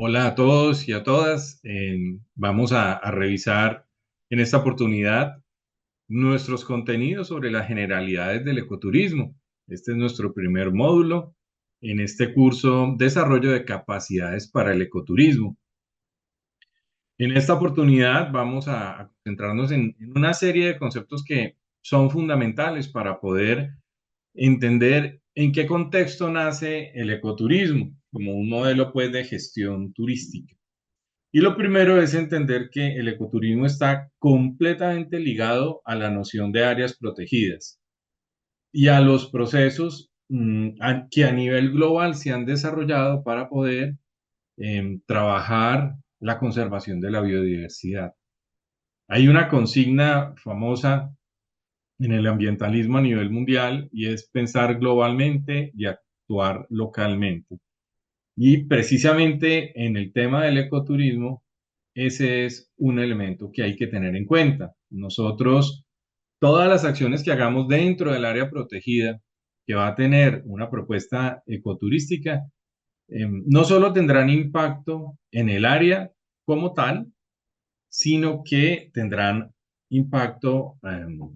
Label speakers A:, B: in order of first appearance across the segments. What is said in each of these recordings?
A: Hola a todos y a todas. Vamos a revisar en esta oportunidad nuestros contenidos sobre las generalidades del ecoturismo. Este es nuestro primer módulo en este curso Desarrollo de capacidades para el ecoturismo. En esta oportunidad vamos a concentrarnos en una serie de conceptos que son fundamentales para poder entender en qué contexto nace el ecoturismo como un modelo pues de gestión turística. Y lo primero es entender que el ecoturismo está completamente ligado a la noción de áreas protegidas y a los procesos que a nivel global se han desarrollado para poder trabajar la conservación de la biodiversidad. Hay una consigna famosa en el ambientalismo a nivel mundial y es pensar globalmente y actuar localmente. Y precisamente en el tema del ecoturismo, ese es un elemento que hay que tener en cuenta. Nosotros, todas las acciones que hagamos dentro del área protegida, que va a tener una propuesta ecoturística, no solo tendrán impacto en el área como tal, sino que tendrán impacto,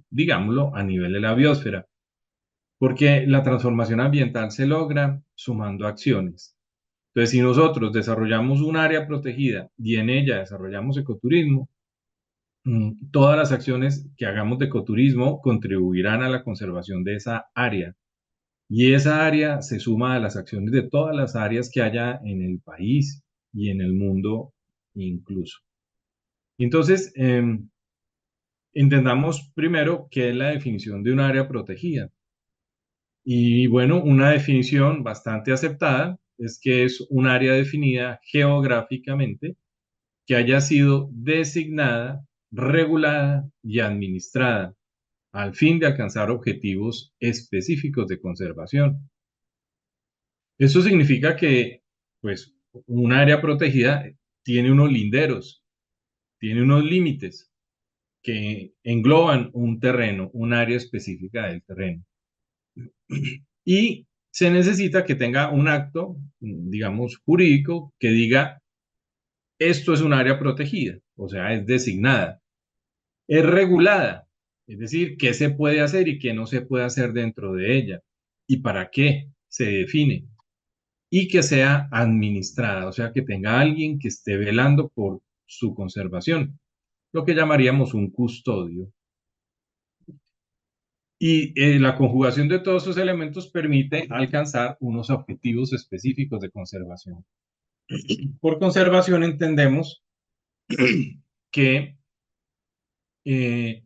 A: digámoslo, a nivel de la biosfera, porque la transformación ambiental se logra sumando acciones. Entonces, si nosotros desarrollamos un área protegida y en ella desarrollamos ecoturismo, todas las acciones que hagamos de ecoturismo contribuirán a la conservación de esa área. Y esa área se suma a las acciones de todas las áreas que haya en el país y en el mundo incluso. Entonces, entendamos primero qué es la definición de un área protegida. Y bueno, una definición bastante aceptada es que es un área definida geográficamente que haya sido designada, regulada y administrada al fin de alcanzar objetivos específicos de conservación. Eso significa que, pues, un área protegida tiene unos linderos, tiene unos límites que engloban un terreno, un área específica del terreno. Y se necesita que tenga un acto, digamos, jurídico que diga, esto es un área protegida, o sea, es designada. Es regulada, es decir, qué se puede hacer y qué no se puede hacer dentro de ella y para qué se define y que sea administrada, o sea, que tenga alguien que esté velando por su conservación, lo que llamaríamos un custodio. Y la conjugación de todos esos elementos permite alcanzar unos objetivos específicos de conservación. Por conservación entendemos que eh,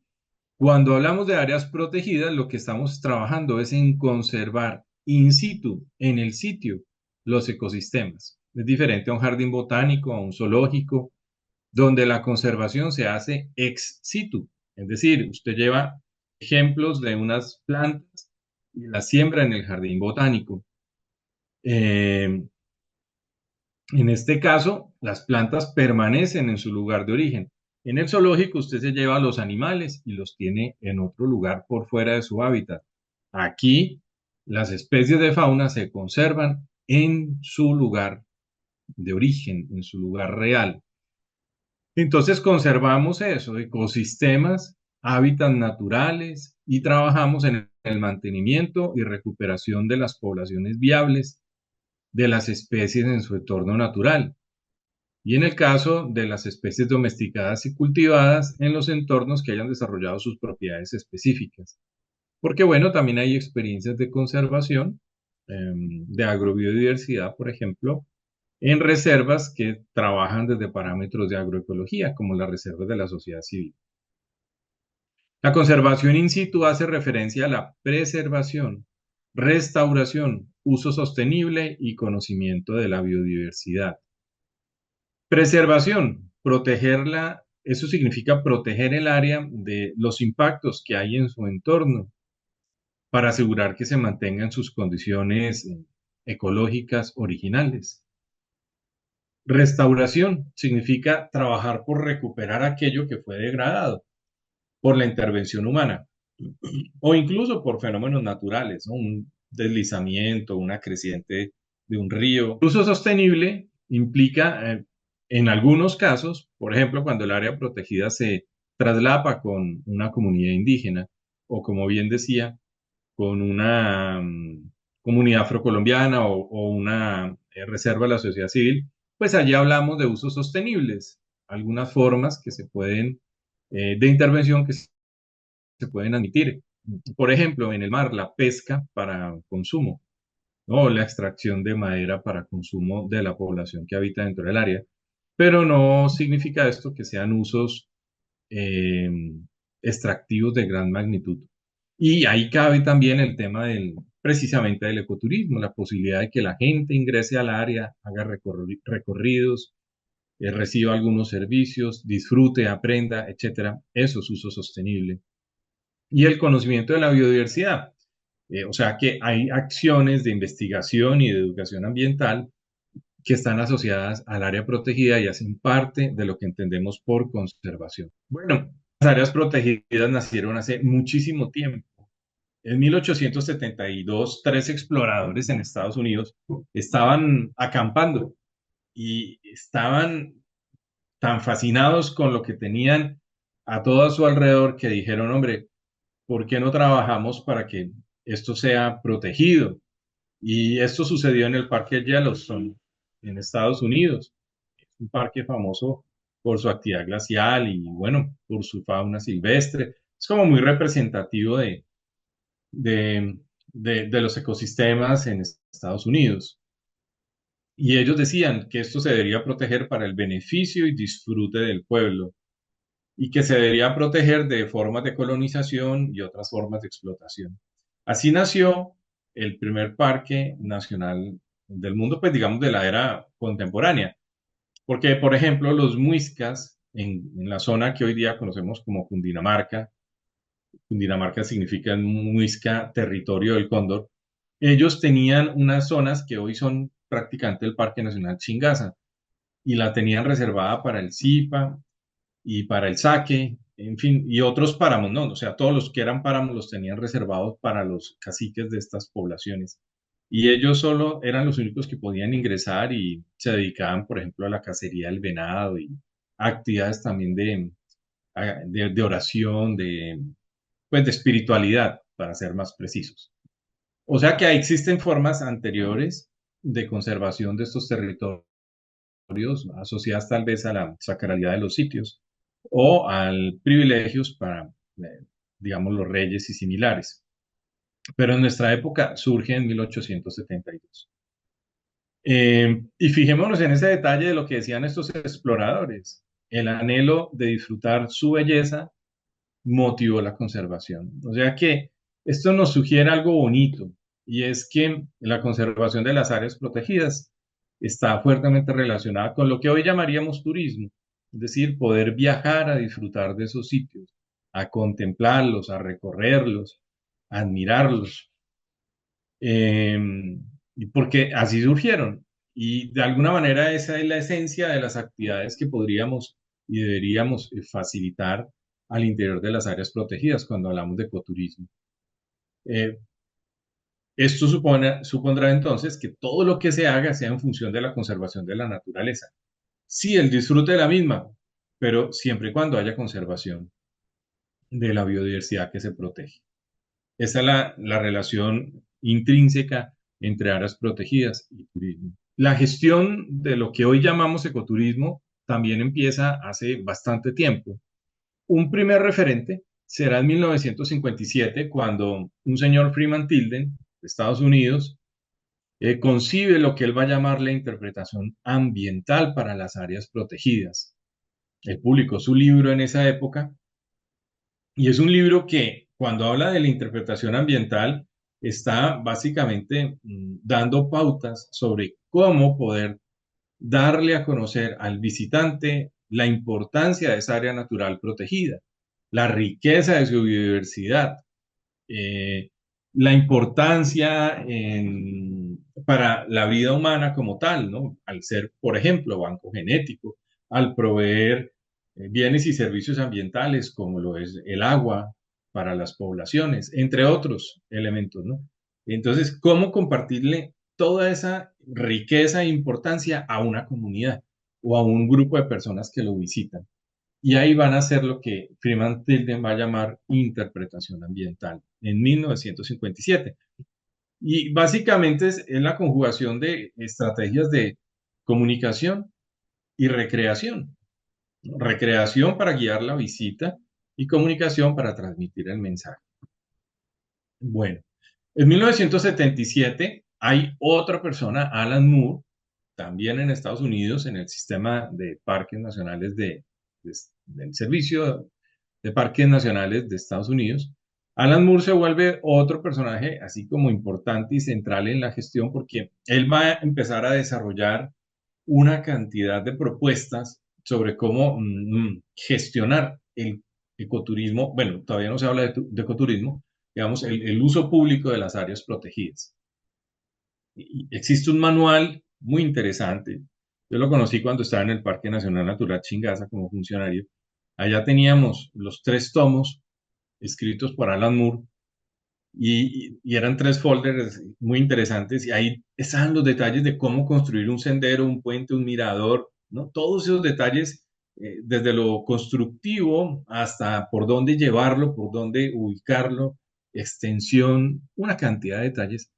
A: cuando hablamos de áreas protegidas, lo que estamos trabajando es en conservar in situ, en el sitio, los ecosistemas. Es diferente a un jardín botánico, a un zoológico, donde la conservación se hace ex situ. Es decir, usted lleva ejemplos de unas plantas y las siembra en el jardín botánico. Eh, en este caso, las plantas permanecen en su lugar de origen. En el zoológico usted se lleva a los animales y los tiene en otro lugar por fuera de su hábitat. Aquí las especies de fauna se conservan en su lugar de origen, en su lugar real. Entonces conservamos eso, ecosistemas, hábitats naturales y trabajamos en el mantenimiento y recuperación de las poblaciones viables de las especies en su entorno natural. Y en el caso de las especies domesticadas y cultivadas en los entornos que hayan desarrollado sus propiedades específicas. Porque bueno, también hay experiencias de conservación, de agrobiodiversidad, por ejemplo, en reservas que trabajan desde parámetros de agroecología, como las reservas de la sociedad civil. La conservación in situ hace referencia a la preservación, restauración, uso sostenible y conocimiento de la biodiversidad. Preservación, protegerla, eso significa proteger el área de los impactos que hay en su entorno para asegurar que se mantengan sus condiciones ecológicas originales. Restauración significa trabajar por recuperar aquello que fue degradado por la intervención humana o incluso por fenómenos naturales, ¿no? Un deslizamiento, una creciente de un río. El uso sostenible implica, en algunos casos, por ejemplo, cuando el área protegida se traslapa con una comunidad indígena, o como bien decía, con una comunidad afrocolombiana o una reserva de la sociedad civil, pues allí hablamos de usos sostenibles, algunas formas que se pueden, de intervención que se pueden admitir. Por ejemplo, en el mar, la pesca para consumo, ¿no? O la extracción de madera para consumo de la población que habita dentro del área. Pero no significa esto que sean usos eh, extractivos de gran magnitud. Y ahí cabe también el tema precisamente del ecoturismo, la posibilidad de que la gente ingrese al área, haga recorridos, reciba algunos servicios, disfrute, aprenda, etcétera. Eso es uso sostenible. Y el conocimiento de la biodiversidad. O sea que hay acciones de investigación y de educación ambiental que están asociadas al área protegida y hacen parte de lo que entendemos por conservación. Bueno, las áreas protegidas nacieron hace muchísimo tiempo. En 1872, tres exploradores en Estados Unidos estaban acampando y estaban tan fascinados con lo que tenían a todo a su alrededor que dijeron, hombre, ¿por qué no trabajamos para que esto sea protegido? Y esto sucedió en el Parque Yellowstone, en Estados Unidos. Es un parque famoso por su actividad glacial y, bueno, por su fauna silvestre. Es como muy representativo de, de los ecosistemas en Estados Unidos. Y ellos decían que esto se debería proteger para el beneficio y disfrute del pueblo y que se debería proteger de formas de colonización y otras formas de explotación. Así nació el primer parque nacional del mundo, pues digamos de la era contemporánea, porque por ejemplo los muiscas en la zona que hoy día conocemos como Cundinamarca, Cundinamarca significa muisca, territorio del cóndor, ellos tenían unas zonas que hoy son prácticamente el Parque Nacional Chingaza y la tenían reservada para el Zipa, y para el saque, en fin, y otros páramos, ¿no? O sea, todos los que eran páramos los tenían reservados para los caciques de estas poblaciones. Y ellos solo eran los únicos que podían ingresar y se dedicaban, por ejemplo, a la cacería del venado y a actividades también de oración, pues, de espiritualidad, para ser más precisos. O sea que existen formas anteriores de conservación de estos territorios asociadas tal vez a la sacralidad de los sitios o al privilegios para, digamos, los reyes y similares. Pero en nuestra época surge en 1872. Y fijémonos en ese detalle de lo que decían estos exploradores. El anhelo de disfrutar su belleza motivó la conservación. O sea que esto nos sugiere algo bonito, y es que la conservación de las áreas protegidas está fuertemente relacionada con lo que hoy llamaríamos turismo, es decir, poder viajar a disfrutar de esos sitios, a contemplarlos, a recorrerlos, a admirarlos, eh, y porque así surgieron. Y de alguna manera esa es la esencia de las actividades que podríamos y deberíamos facilitar al interior de las áreas protegidas cuando hablamos de ecoturismo. Eh, Esto supondrá entonces que todo lo que se haga sea en función de la conservación de la naturaleza. Sí, el disfrute de la misma, pero siempre y cuando haya conservación de la biodiversidad que se protege. Esa es la relación intrínseca entre áreas protegidas y turismo. La gestión de lo que hoy llamamos ecoturismo también empieza hace bastante tiempo. Un primer referente será en 1957, cuando un señor Freeman Tilden, de Estados Unidos, concibe lo que él va a llamar la interpretación ambiental para las áreas protegidas. Él publicó su libro en esa época y es un libro que, cuando habla de la interpretación ambiental, está básicamente dando pautas sobre cómo poder darle a conocer al visitante la importancia de esa área natural protegida, la riqueza de su biodiversidad, eh, la importancia para la vida humana como tal, ¿no? Al ser, por ejemplo, banco genético, al proveer bienes y servicios ambientales como lo es el agua para las poblaciones, entre otros elementos, ¿no? Entonces, ¿cómo compartirle toda esa riqueza e importancia a una comunidad o a un grupo de personas que lo visitan. Y ahí van a hacer lo que Freeman Tilden va a llamar interpretación ambiental en 1957. Y básicamente es la conjugación de estrategias de comunicación y recreación. ¿No? Recreación para guiar la visita y comunicación para transmitir el mensaje. Bueno, en 1977 hay otra persona, Alan Moore, también en Estados Unidos, en el sistema de parques nacionales del Servicio de Parques Nacionales de Estados Unidos. Alan Moore se vuelve otro personaje así como importante y central en la gestión porque él va a empezar a desarrollar una cantidad de propuestas sobre cómo gestionar el ecoturismo. Bueno, todavía no se habla de ecoturismo, digamos, el uso público de las áreas protegidas. Y existe un manual muy interesante. Yo lo conocí cuando estaba en el Parque Nacional Natural Chingaza como funcionario. Allá teníamos los 3 tomos escritos por Alan Moore y eran 3 folders muy interesantes y ahí estaban los detalles de cómo construir un sendero, un puente, un mirador, ¿no? Todos esos detalles, desde lo constructivo hasta por dónde llevarlo, por dónde ubicarlo, extensión, una cantidad de detalles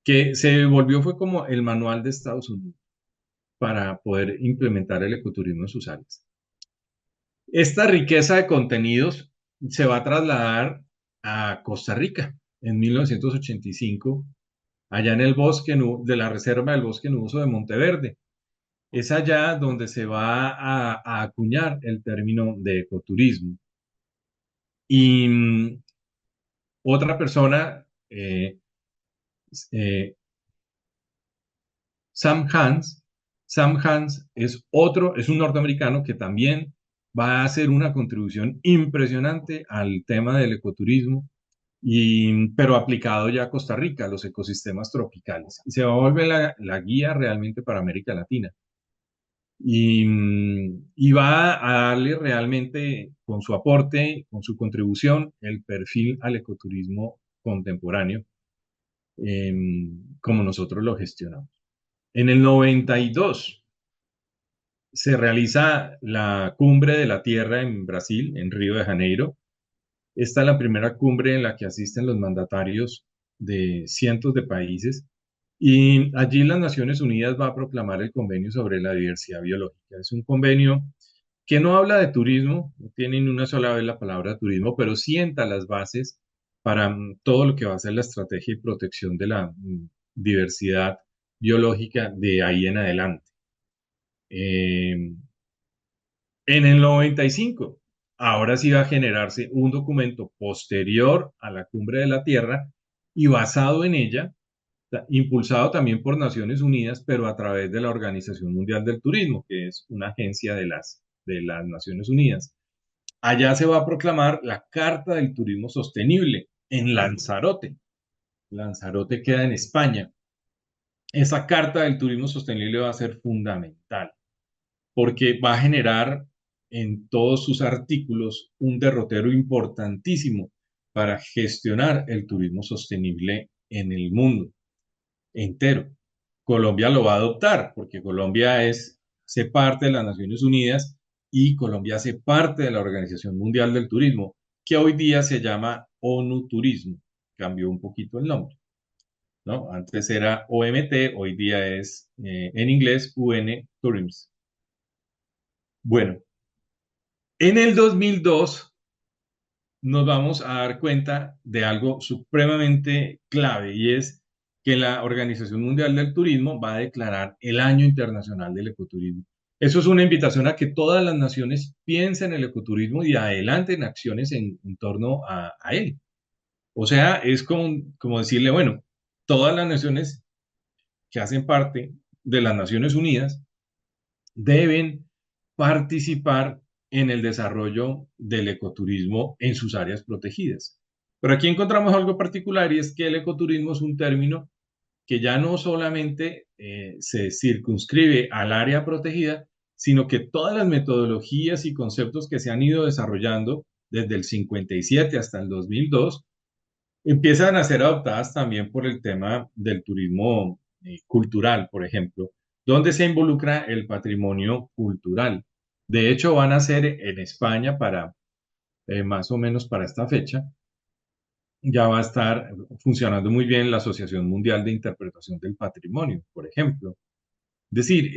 A: que se volvió fue como el manual de Estados Unidos para poder implementar el ecoturismo en sus áreas. Esta riqueza de contenidos se va a trasladar a Costa Rica en 1985, allá en el bosque de la Reserva del Bosque Nuboso de Monteverde. Es allá donde se va a acuñar el término de ecoturismo. Y otra persona, eh, Sam Hans. Sam Hans es un norteamericano que también va a hacer una contribución impresionante al tema del ecoturismo, pero aplicado ya a Costa Rica, a los ecosistemas tropicales. Y se va a volver la guía realmente para América Latina. Y va a darle realmente con su aporte, con su contribución, el perfil al ecoturismo contemporáneo, como nosotros lo gestionamos. En el 92 se realiza la Cumbre de la Tierra en Brasil, en Río de Janeiro. Esta es la primera cumbre en la que asisten los mandatarios de cientos de países y allí las Naciones Unidas va a proclamar el convenio sobre la diversidad biológica. Es un convenio que no habla de turismo, no tiene ni una sola vez la palabra turismo, pero sienta las bases para todo lo que va a ser la estrategia y protección de la diversidad biológica de ahí en adelante. En el 95, ahora sí va a generarse un documento posterior a la Cumbre de la Tierra y basado en ella, impulsado también por Naciones Unidas, pero a través de la Organización Mundial del Turismo, que es una agencia de las Naciones Unidas. Allá se va a proclamar la Carta del Turismo Sostenible en Lanzarote. Lanzarote queda en España. Esa Carta del Turismo Sostenible va a ser fundamental porque va a generar en todos sus artículos un derrotero importantísimo para gestionar el turismo sostenible en el mundo entero. Colombia lo va a adoptar porque Colombia hace parte de las Naciones Unidas y Colombia hace parte de la Organización Mundial del Turismo, que hoy día se llama ONU Turismo. Cambió un poquito el nombre, ¿no? Antes era OMT, hoy día es en inglés UN Tourism. Bueno, en el 2002 nos vamos a dar cuenta de algo supremamente clave y es que la Organización Mundial del Turismo va a declarar el Año Internacional del Ecoturismo. Eso es una invitación a que todas las naciones piensen en el ecoturismo y adelanten acciones en torno a él. O sea, es como decirle, bueno, todas las naciones que hacen parte de las Naciones Unidas deben participar en el desarrollo del ecoturismo en sus áreas protegidas. Pero aquí encontramos algo particular y es que el ecoturismo es un término que ya no solamente se circunscribe al área protegida, sino que todas las metodologías y conceptos que se han ido desarrollando desde el 57 hasta el 2002 empiezan a ser adoptadas también por el tema del turismo cultural, por ejemplo, donde se involucra el patrimonio cultural. De hecho, van a ser en España para más o menos para esta fecha, ya va a estar funcionando muy bien la Asociación Mundial de Interpretación del Patrimonio, por ejemplo. Es decir,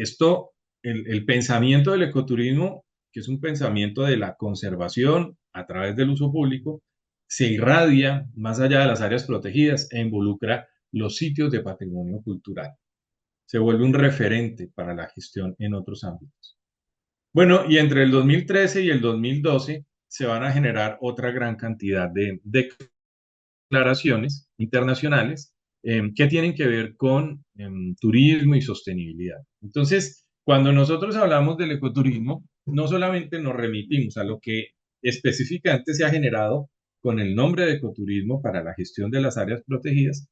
A: el pensamiento del ecoturismo, que es un pensamiento de la conservación a través del uso público, se irradia más allá de las áreas protegidas e involucra los sitios de patrimonio cultural. Se vuelve un referente para la gestión en otros ámbitos. Bueno, y entre el 2013 y el 2012 se van a generar otra gran cantidad de declaraciones internacionales que tienen que ver con turismo y sostenibilidad. Entonces, cuando nosotros hablamos del ecoturismo, no solamente nos remitimos a lo que específicamente se ha generado con el nombre de ecoturismo para la gestión de las áreas protegidas,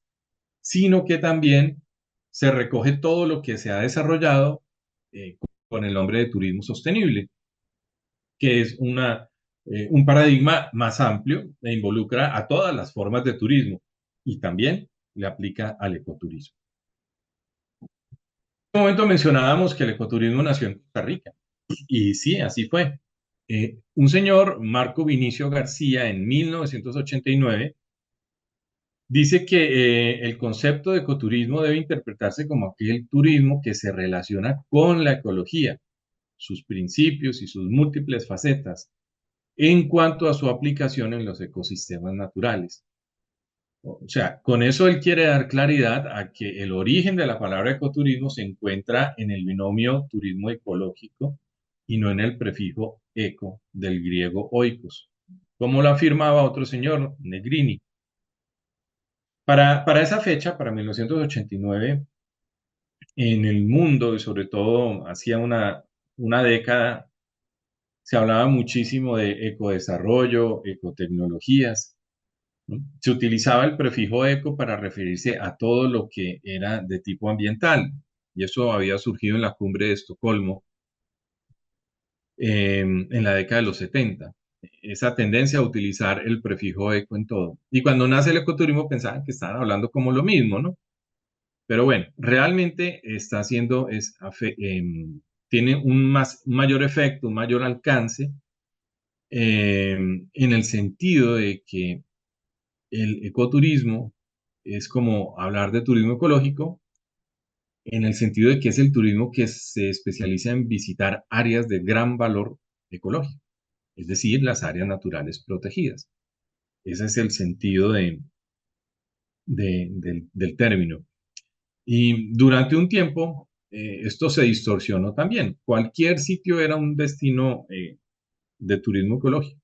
A: sino que también se recoge todo lo que se ha desarrollado con el nombre de turismo sostenible, que es un paradigma más amplio e involucra a todas las formas de turismo y también le aplica al ecoturismo. En un momento mencionábamos que el ecoturismo nació en Costa Rica y sí, así fue. Un señor, Marco Vinicio García, en 1989, dice que el concepto de ecoturismo debe interpretarse como aquel turismo que se relaciona con la ecología, sus principios y sus múltiples facetas, en cuanto a su aplicación en los ecosistemas naturales. O sea, con eso él quiere dar claridad a que el origen de la palabra ecoturismo se encuentra en el binomio turismo ecológico y no en el prefijo eco del griego oikos, como lo afirmaba otro señor, Negrini. Para esa fecha, para 1989, en el mundo y sobre todo hacía una década, se hablaba muchísimo de ecodesarrollo, ecotecnologías, ¿no? Se utilizaba el prefijo eco para referirse a todo lo que era de tipo ambiental, y eso había surgido en la cumbre de Estocolmo en la década de los 70. Esa tendencia a utilizar el prefijo eco en todo. Y cuando nace el ecoturismo pensaban que estaban hablando como lo mismo, ¿no? Pero bueno, realmente está haciendo, tiene un mayor efecto, un mayor alcance, en el sentido de que el ecoturismo es como hablar de turismo ecológico, en el sentido de que es el turismo que se especializa en visitar áreas de gran valor ecológico, es decir, las áreas naturales protegidas. Ese es el sentido del término. Y durante un tiempo, esto se distorsionó también. Cualquier sitio era un destino de turismo ecológico.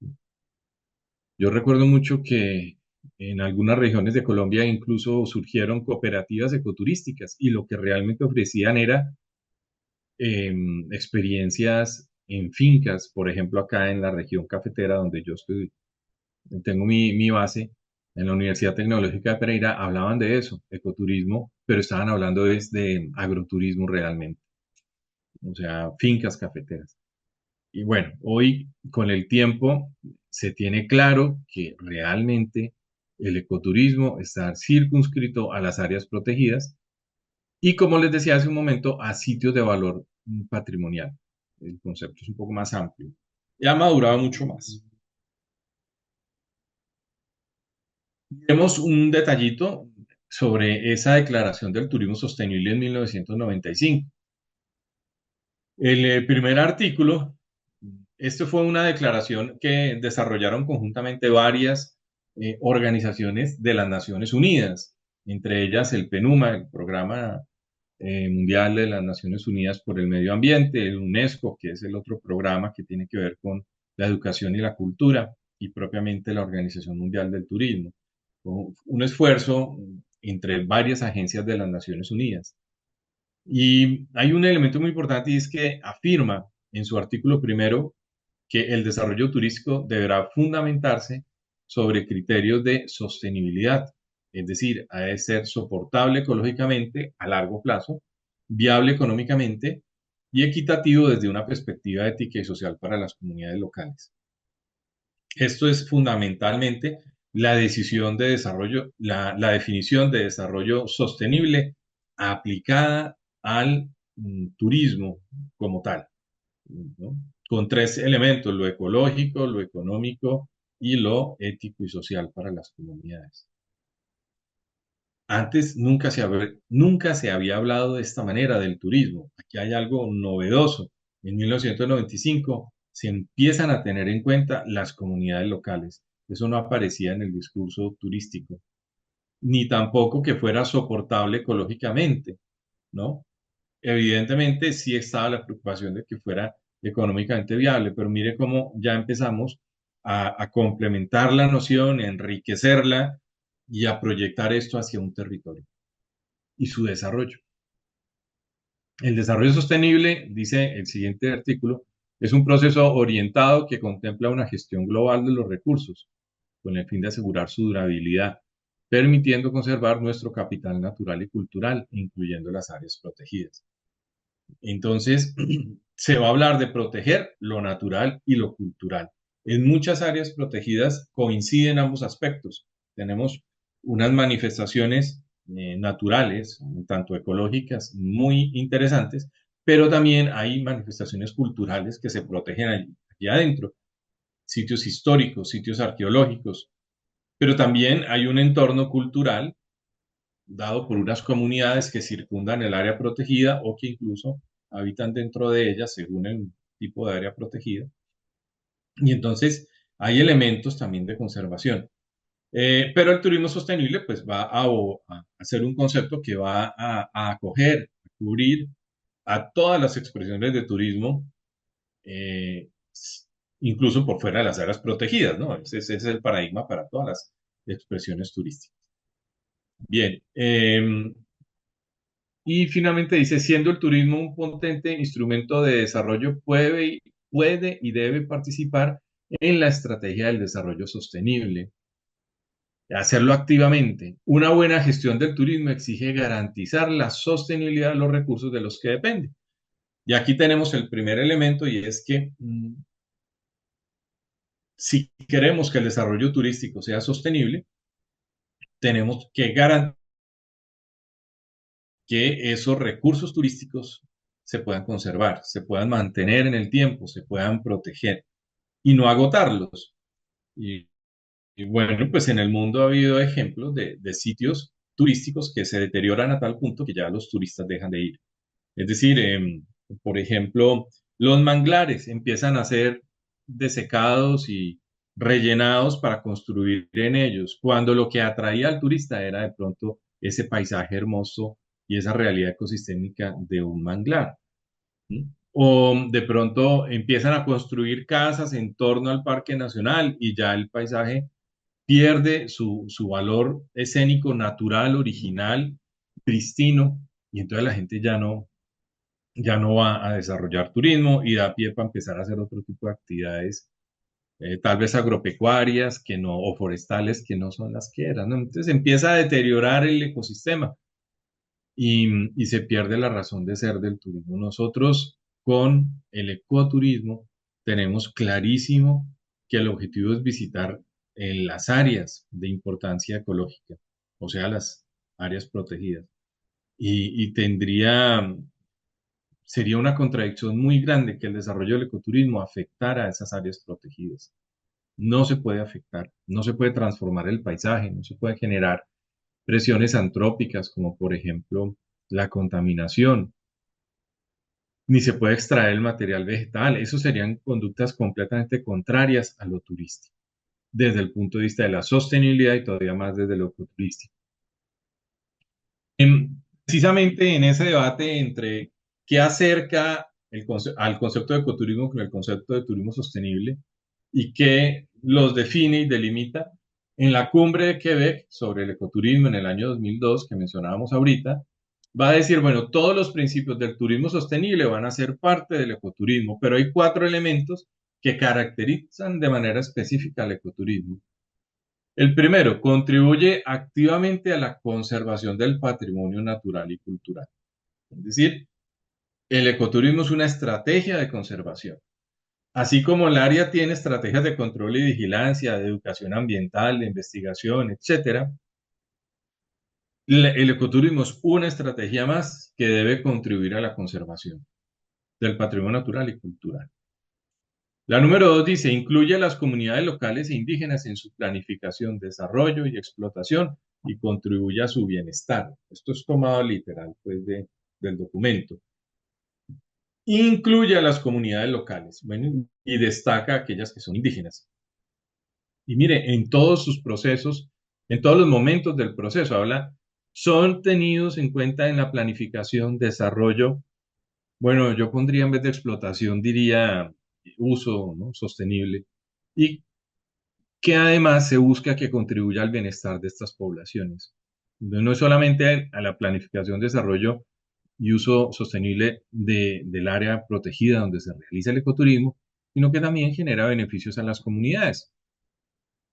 A: Yo recuerdo mucho que en algunas regiones de Colombia incluso surgieron cooperativas ecoturísticas y lo que realmente ofrecían era experiencias en fincas, por ejemplo, acá en la región cafetera donde yo estoy, tengo mi base, en la Universidad Tecnológica de Pereira, hablaban de eso, ecoturismo, pero estaban hablando de agroturismo realmente, o sea, fincas cafeteras. Y bueno, hoy con el tiempo se tiene claro que realmente el ecoturismo está circunscrito a las áreas protegidas y, como les decía hace un momento, a sitios de valor patrimonial. El concepto es un poco más amplio y ha madurado mucho más. Tenemos un detallito sobre esa declaración del turismo sostenible en 1995. El primer artículo, esto fue una declaración que desarrollaron conjuntamente varias organizaciones de las Naciones Unidas, entre ellas el PNUMA, el Programa Mundial de las Naciones Unidas por el Medio Ambiente, el UNESCO, que es el otro programa que tiene que ver con la educación y la cultura, y propiamente la Organización Mundial del Turismo. Un esfuerzo entre varias agencias de las Naciones Unidas. Y hay un elemento muy importante y es que afirma en su artículo primero que el desarrollo turístico deberá fundamentarse sobre criterios de sostenibilidad, es decir, ha de ser soportable ecológicamente a largo plazo, viable económicamente y equitativo desde una perspectiva ética y social para las comunidades locales. Esto es fundamentalmente la decisión de desarrollo, la definición de desarrollo sostenible aplicada al turismo como tal, ¿no? Con tres elementos: lo ecológico, lo económico y lo ético y social para las comunidades. Antes nunca se había hablado de esta manera del turismo. Aquí hay algo novedoso. En 1995 se empiezan a tener en cuenta las comunidades locales. Eso no aparecía en el discurso turístico, ni tampoco que fuera soportable ecológicamente, ¿no? Evidentemente sí estaba la preocupación de que fuera económicamente viable, pero mire cómo ya empezamos a complementar la noción, a enriquecerla y a proyectar esto hacia un territorio y su desarrollo. El desarrollo sostenible, dice el siguiente artículo, es un proceso orientado que contempla una gestión global de los recursos con el fin de asegurar su durabilidad, permitiendo conservar nuestro capital natural y cultural, incluyendo las áreas protegidas. Entonces, se va a hablar de proteger lo natural y lo cultural. En muchas áreas protegidas coinciden ambos aspectos. Tenemos unas manifestaciones naturales, tanto ecológicas, muy interesantes, pero también hay manifestaciones culturales que se protegen allí adentro, sitios históricos, sitios arqueológicos, pero también hay un entorno cultural dado por unas comunidades que circundan el área protegida o que incluso habitan dentro de ella según el tipo de área protegida. Y entonces hay elementos también de conservación. Pero el turismo sostenible pues va a ser un concepto que va a acoger, a cubrir a todas las expresiones de turismo, eh, incluso por fuera de las áreas protegidas, ¿no? Ese es el paradigma para todas las expresiones turísticas. Bien, y finalmente dice, siendo el turismo un potente instrumento de desarrollo, puede y debe participar en la estrategia del desarrollo sostenible, hacerlo activamente. Una buena gestión del turismo exige garantizar la sostenibilidad de los recursos de los que depende. Y aquí tenemos el primer elemento y es que si queremos que el desarrollo turístico sea sostenible, tenemos que garantizar que esos recursos turísticos se puedan conservar, se puedan mantener en el tiempo, se puedan proteger y no agotarlos. Y, y bueno, pues en el mundo ha habido ejemplos de sitios turísticos que se deterioran a tal punto que ya los turistas dejan de ir. Es decir, por ejemplo, los manglares empiezan a ser desecados y rellenados para construir en ellos, cuando lo que atraía al turista era de pronto ese paisaje hermoso y esa realidad ecosistémica de un manglar. ¿Sí? O de pronto empiezan a construir casas en torno al Parque Nacional y ya el paisaje pierde su valor escénico, natural, original, pristino, y entonces la gente ya no va a desarrollar turismo y da pie para empezar a hacer otro tipo de actividades, tal vez agropecuarias que no, o forestales que no son las que eran, ¿no? Entonces empieza a deteriorar el ecosistema y se pierde la razón de ser del turismo. Nosotros con el ecoturismo tenemos clarísimo que el objetivo es visitar las áreas de importancia ecológica, o sea, las áreas protegidas. Y sería una contradicción muy grande que el desarrollo del ecoturismo afectara a esas áreas protegidas. No se puede afectar, no se puede transformar el paisaje, no se puede generar presiones antrópicas como por ejemplo la contaminación, ni se puede extraer el material vegetal. Eso serían conductas completamente contrarias a lo turístico, desde el punto de vista de la sostenibilidad y todavía más desde lo ecoturístico. Precisamente en ese debate entre qué acerca al concepto de ecoturismo con el concepto de turismo sostenible y qué los define y delimita, en la cumbre de Quebec sobre el ecoturismo en el año 2002, que mencionábamos ahorita, va a decir, bueno, todos los principios del turismo sostenible van a ser parte del ecoturismo, pero hay cuatro elementos que caracterizan de manera específica al ecoturismo. El primero, contribuye activamente a la conservación del patrimonio natural y cultural. Es decir, el ecoturismo es una estrategia de conservación. Así como el área tiene estrategias de control y vigilancia, de educación ambiental, de investigación, etcétera, El ecoturismo es una estrategia más que debe contribuir a la conservación del patrimonio natural y cultural. La número 2 dice, incluye a las comunidades locales e indígenas en su planificación, desarrollo y explotación y contribuye a su bienestar. Esto es tomado literal pues, del documento. Incluye a las comunidades locales, bueno, y destaca a aquellas que son indígenas. Y mire, en todos sus procesos, en todos los momentos del proceso, son tenidos en cuenta en la planificación, desarrollo. Bueno, yo pondría en vez de explotación, diría uso, ¿no? Sostenible. Y que además se busca que contribuya al bienestar de estas poblaciones. No es solamente a la planificación, desarrollo y uso sostenible del área protegida donde se realiza el ecoturismo, sino que también genera beneficios a las comunidades.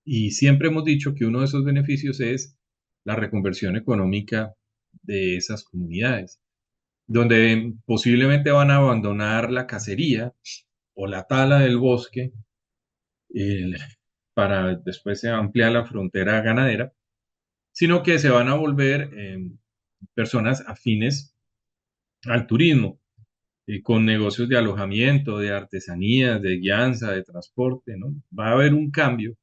A: Y siempre hemos dicho que uno de esos beneficios es la reconversión económica de esas comunidades, donde posiblemente van a abandonar la cacería o la tala del bosque eh, para después ampliar la frontera ganadera, sino que se van a volver personas afines al turismo, con negocios de alojamiento, de artesanías, de guianza, de transporte, ¿no? Va a haber un cambio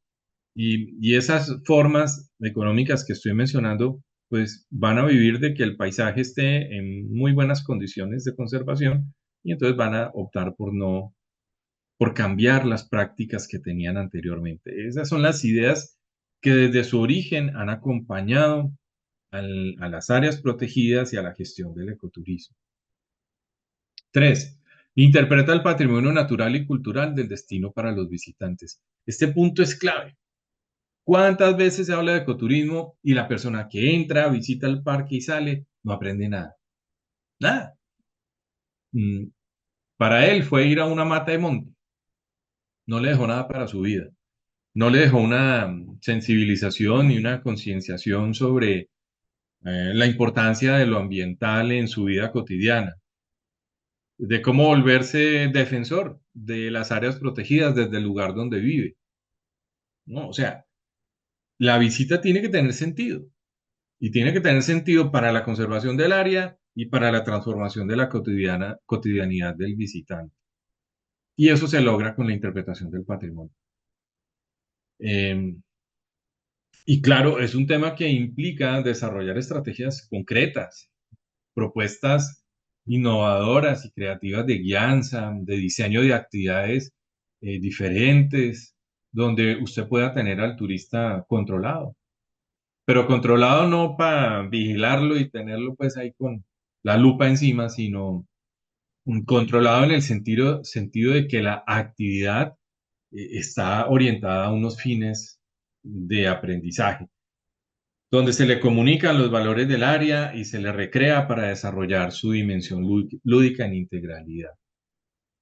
A: y esas formas económicas que estoy mencionando, pues van a vivir de que el paisaje esté en muy buenas condiciones de conservación y entonces van a optar por cambiar las prácticas que tenían anteriormente. Esas son las ideas que desde su origen han acompañado a las áreas protegidas y a la gestión del ecoturismo. 3. Interpreta el patrimonio natural y cultural del destino para los visitantes. Este punto es clave. ¿Cuántas veces se habla de ecoturismo y la persona que entra, visita el parque y sale, no aprende nada? Nada. Mm, Para él fue ir a una mata de monte, no le dejó nada para su vida, no le dejó una sensibilización ni una concienciación sobre la importancia de lo ambiental en su vida cotidiana, de cómo volverse defensor de las áreas protegidas desde el lugar donde vive. ¿No? O sea, la visita tiene que tener sentido. Y tiene que tener sentido para la conservación del área y para la transformación de la cotidianidad del visitante. Y eso se logra con la interpretación del patrimonio. Eh, y claro, es un tema que implica desarrollar estrategias concretas, propuestas innovadoras y creativas de guianza, de diseño de actividades diferentes, donde usted pueda tener al turista controlado, pero controlado no para vigilarlo y tenerlo pues ahí con la lupa encima, sino controlado en el sentido de que la actividad está orientada a unos fines de aprendizaje, donde se le comunican los valores del área y se le recrea para desarrollar su dimensión lúdica en integralidad.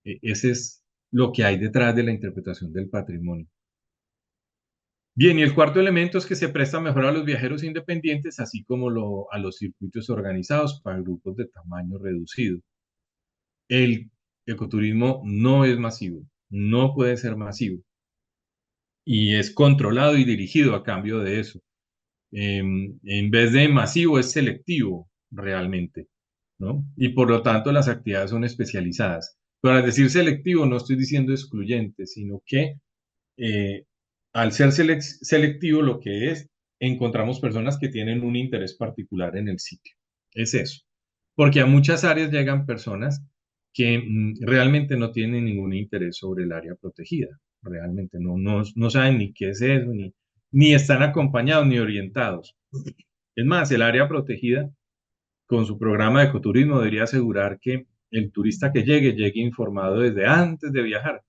A: Ese es lo que hay detrás de la interpretación del patrimonio. Bien, y el cuarto elemento es que se presta mejor a los viajeros independientes, así como a los circuitos organizados para grupos de tamaño reducido. El ecoturismo no es masivo, no puede ser masivo y es controlado y dirigido a cambio de eso. En vez de masivo, es selectivo realmente, ¿no? Y por lo tanto las actividades son especializadas. Pero al decir selectivo no estoy diciendo excluyente, sino que eh, al ser selectivo lo que es, encontramos personas que tienen un interés particular en el sitio. Es eso. Porque a muchas áreas llegan personas que realmente no tienen ningún interés sobre el área protegida. Realmente no saben ni qué es eso, ni están acompañados ni orientados. Es más, el área protegida, con su programa de ecoturismo, debería asegurar que el turista que llegue informado desde antes de viajar.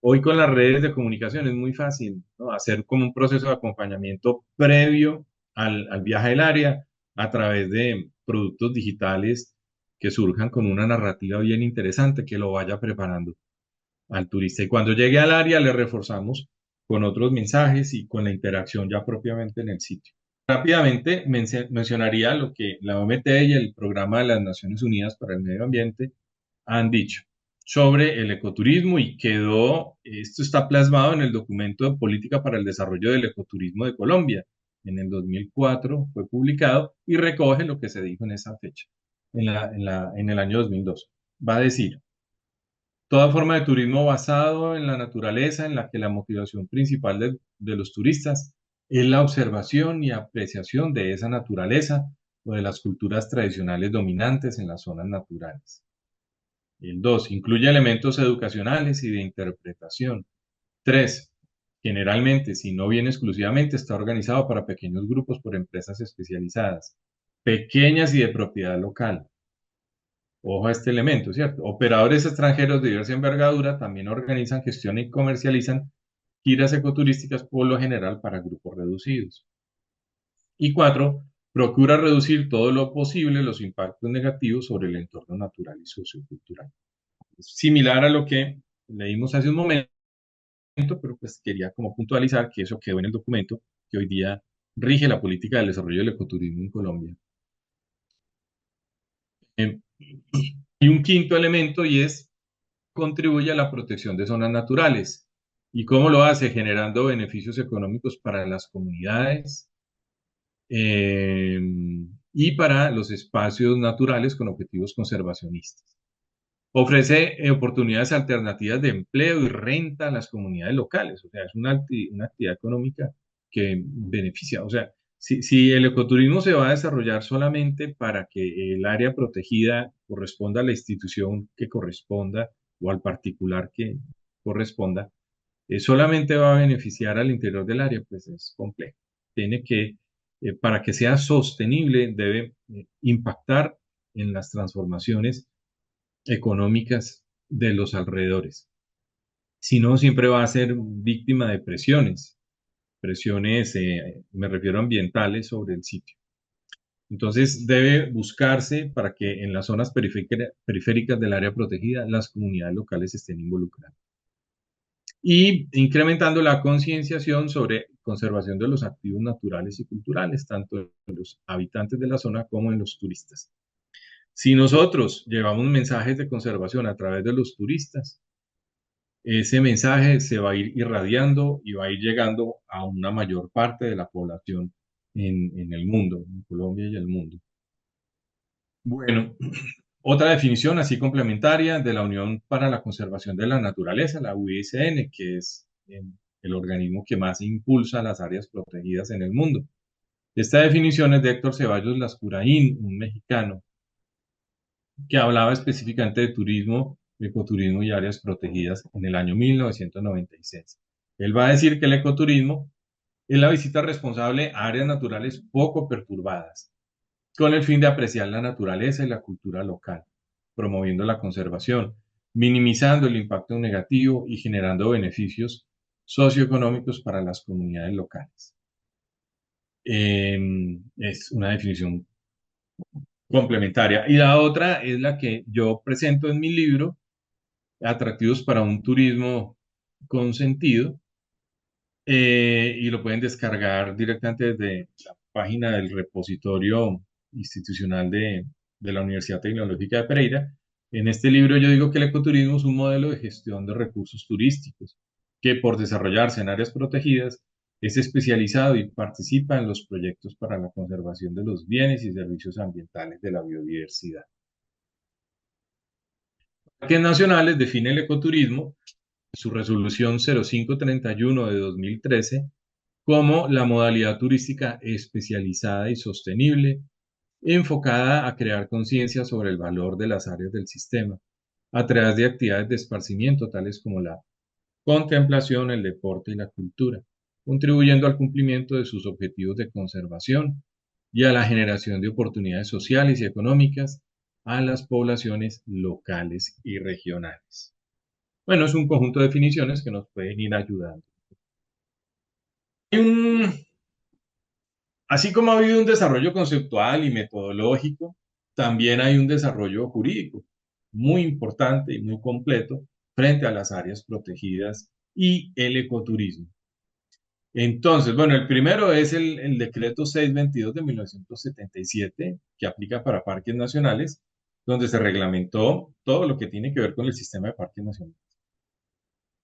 A: Hoy con las redes de comunicación es muy fácil, ¿no? Hacer como un proceso de acompañamiento previo al viaje del área a través de productos digitales que surjan con una narrativa bien interesante que lo vaya preparando al turista. Y cuando llegue al área le reforzamos con otros mensajes y con la interacción ya propiamente en el sitio. Rápidamente mencionaría lo que la OMT y el Programa de las Naciones Unidas para el Medio Ambiente han dicho sobre el ecoturismo y esto está plasmado en el documento de política para el desarrollo del ecoturismo de Colombia, en el 2004 fue publicado y recoge lo que se dijo en esa fecha, en el año 2002. Va a decir, toda forma de turismo basado en la naturaleza, en la que la motivación principal de los turistas es la observación y apreciación de esa naturaleza o de las culturas tradicionales dominantes en las zonas naturales. El 2 incluye elementos educacionales y de interpretación. 3 generalmente, si no bien exclusivamente, está organizado para pequeños grupos por empresas especializadas, pequeñas y de propiedad local. Ojo a este elemento, ¿cierto? Operadores extranjeros de diversa envergadura también organizan, gestionan y comercializan giras ecoturísticas por lo general para grupos reducidos. Y 4 procura reducir todo lo posible los impactos negativos sobre el entorno natural y sociocultural. Es similar a lo que leímos hace un momento, pero pues quería como puntualizar que eso quedó en el documento que hoy día rige la política del desarrollo del ecoturismo en Colombia. Y un quinto elemento y es contribuye a la protección de zonas naturales. ¿Y cómo lo hace? Generando beneficios económicos para las comunidades eh, y para los espacios naturales con objetivos conservacionistas. Ofrece oportunidades alternativas de empleo y renta a las comunidades locales. O sea, es una actividad económica que beneficia. O sea, si el ecoturismo se va a desarrollar solamente para que el área protegida corresponda a la institución que corresponda o al particular que corresponda, solamente va a beneficiar al interior del área, pues es complejo. Tiene que, para que sea sostenible, debe impactar en las transformaciones económicas de los alrededores. Si no, siempre va a ser víctima de presiones, me refiero ambientales sobre el sitio. Entonces debe buscarse para que en las zonas periféricas del área protegida las comunidades locales estén involucradas. Y incrementando la concienciación sobre conservación de los activos naturales y culturales, tanto en los habitantes de la zona como en los turistas. Si nosotros llevamos mensajes de conservación a través de los turistas, ese mensaje se va a ir irradiando y va a ir llegando a una mayor parte de la población en el mundo, en Colombia y el mundo. Bueno, otra definición así complementaria de la Unión para la Conservación de la Naturaleza, la UICN, que es el organismo que más impulsa las áreas protegidas en el mundo. Esta definición es de Héctor Ceballos Lascurain, un mexicano, que hablaba específicamente de turismo, ecoturismo y áreas protegidas en el año 1996. Él va a decir que el ecoturismo es la visita responsable a áreas naturales poco perturbadas, con el fin de apreciar la naturaleza y la cultura local, promoviendo la conservación, minimizando el impacto negativo y generando beneficios socioeconómicos para las comunidades locales. Es una definición complementaria. Y la otra es la que yo presento en mi libro, Atractivos para un turismo con sentido, y lo pueden descargar directamente desde la página del repositorio institucional de la Universidad Tecnológica de Pereira. En este libro yo digo que el ecoturismo es un modelo de gestión de recursos turísticos que por desarrollarse en áreas protegidas es especializado y participa en los proyectos para la conservación de los bienes y servicios ambientales de la biodiversidad. Parques nacionales define el ecoturismo, su resolución 0531 de 2013, como la modalidad turística especializada y sostenible, enfocada a crear conciencia sobre el valor de las áreas del sistema, a través de actividades de esparcimiento tales como la contemplación, el deporte y la cultura, contribuyendo al cumplimiento de sus objetivos de conservación y a la generación de oportunidades sociales y económicas a las poblaciones locales y regionales. Bueno, es un conjunto de definiciones que nos pueden ir ayudando. Hay un Así como ha habido un desarrollo conceptual y metodológico, también hay un desarrollo jurídico muy importante y muy completo frente a las áreas protegidas y el ecoturismo. Entonces, bueno, el primero es el decreto 622 de 1977, que aplica para parques nacionales, donde se reglamentó todo lo que tiene que ver con el sistema de parques nacionales.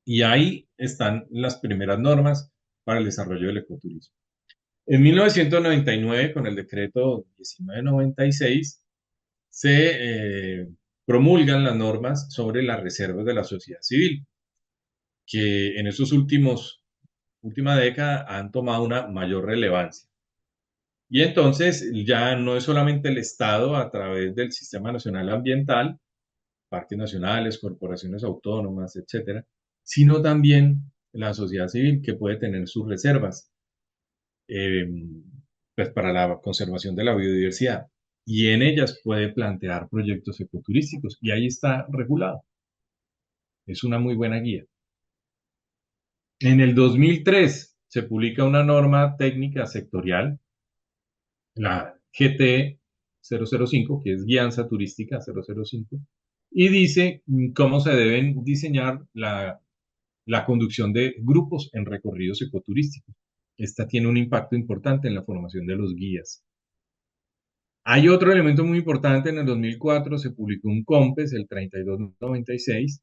A: Y ahí están las primeras normas para el desarrollo del ecoturismo. En 1999, con el decreto 1996, se promulgan las normas sobre las reservas de la sociedad civil, que en estos última década han tomado una mayor relevancia. Y entonces ya no es solamente el Estado a través del Sistema Nacional Ambiental, parques nacionales, corporaciones autónomas, etcétera, sino también la sociedad civil que puede tener sus reservas eh, pues para la conservación de la biodiversidad y en ellas puede plantear proyectos ecoturísticos y ahí está regulado. Es una muy buena guía. En el 2003 se publica una norma técnica sectorial, la GT 005, que es Guianza Turística 005, y dice cómo se deben diseñar la conducción de grupos en recorridos ecoturísticos. Esta tiene un impacto importante en la formación de los guías. Hay otro elemento muy importante. En el 2004 se publicó un COMPES, el 3296,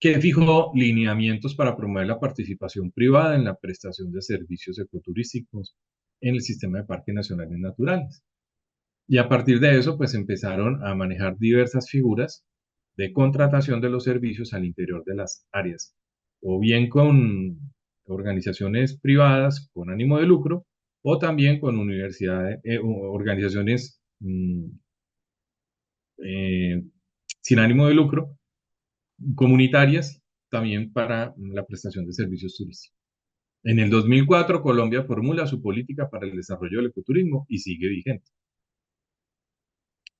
A: que fijó lineamientos para promover la participación privada en la prestación de servicios ecoturísticos en el sistema de parques nacionales naturales. Y a partir de eso, pues empezaron a manejar diversas figuras de contratación de los servicios al interior de las áreas, o bien con organizaciones privadas con ánimo de lucro, o también con universidades, organizaciones eh, sin ánimo de lucro, comunitarias, también para la prestación de servicios turísticos. En el 2004, Colombia formula su política para el desarrollo del ecoturismo y sigue vigente.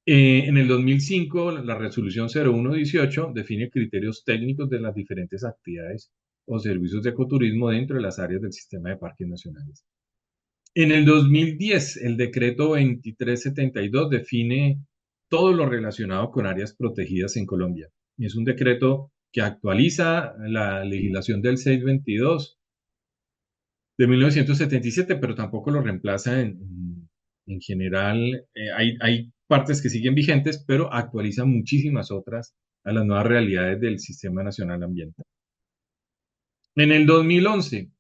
A: En el 2005, la resolución 0118 define criterios técnicos de las diferentes actividades o servicios de ecoturismo dentro de las áreas del sistema de parques nacionales. En el 2010, el decreto 2372 define todo lo relacionado con áreas protegidas en Colombia. Y es un decreto que actualiza la legislación del 622 de 1977, pero tampoco lo reemplaza en general. Hay partes que siguen vigentes, pero actualiza muchísimas otras a las nuevas realidades del Sistema Nacional Ambiental. En el 2011,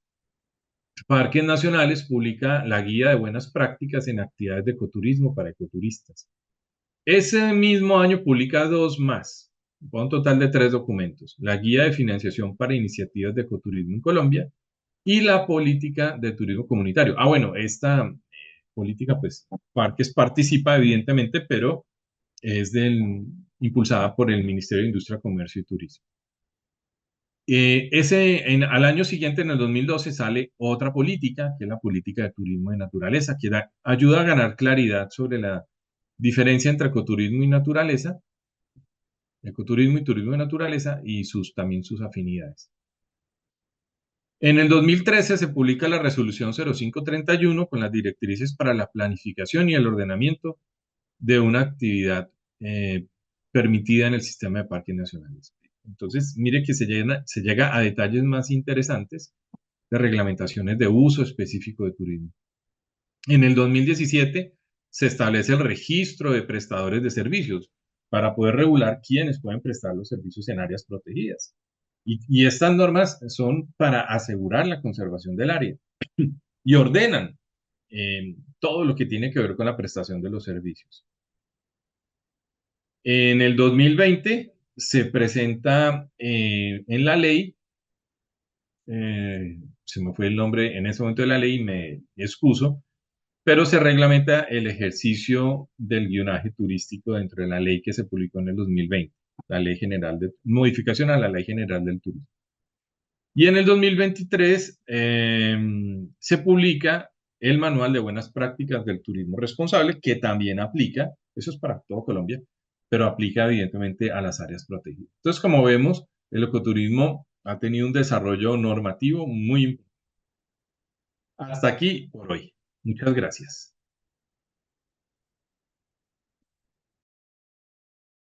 A: Parques Nacionales publica la Guía de Buenas Prácticas en Actividades de Ecoturismo para Ecoturistas. Ese mismo año publica dos más, un total de 3 documentos: la Guía de Financiación para Iniciativas de Ecoturismo en Colombia y la Política de Turismo Comunitario. Bueno, esta política, pues, Parques participa evidentemente, pero es impulsada por el Ministerio de Industria, Comercio y Turismo. Al año siguiente, en el 2012, sale otra política, que es la política de turismo de naturaleza, que ayuda a ganar claridad sobre la diferencia entre ecoturismo y naturaleza, ecoturismo y turismo de naturaleza y también sus afinidades. En el 2013 se publica la resolución 0531 con las directrices para la planificación y el ordenamiento de una actividad permitida en el sistema de parques nacionales. Entonces, mire que se llega a detalles más interesantes de reglamentaciones de uso específico de turismo. En el 2017 se establece el registro de prestadores de servicios para poder regular quiénes pueden prestar los servicios en áreas protegidas. Y estas normas son para asegurar la conservación del área y ordenan todo lo que tiene que ver con la prestación de los servicios. En el 2020 se presenta en la ley, se me fue el nombre en ese momento de la ley, me excuso, pero se reglamenta el ejercicio del guionaje turístico dentro de la ley que se publicó en el 2020, la Ley General de Modificación a la Ley General del Turismo. Y en el 2023 se publica el Manual de Buenas Prácticas del Turismo Responsable, que también aplica, eso es para todo Colombia, pero aplica evidentemente a las áreas protegidas. Entonces, como vemos, el ecoturismo ha tenido un desarrollo normativo muy importante. Hasta aquí por hoy. Muchas gracias.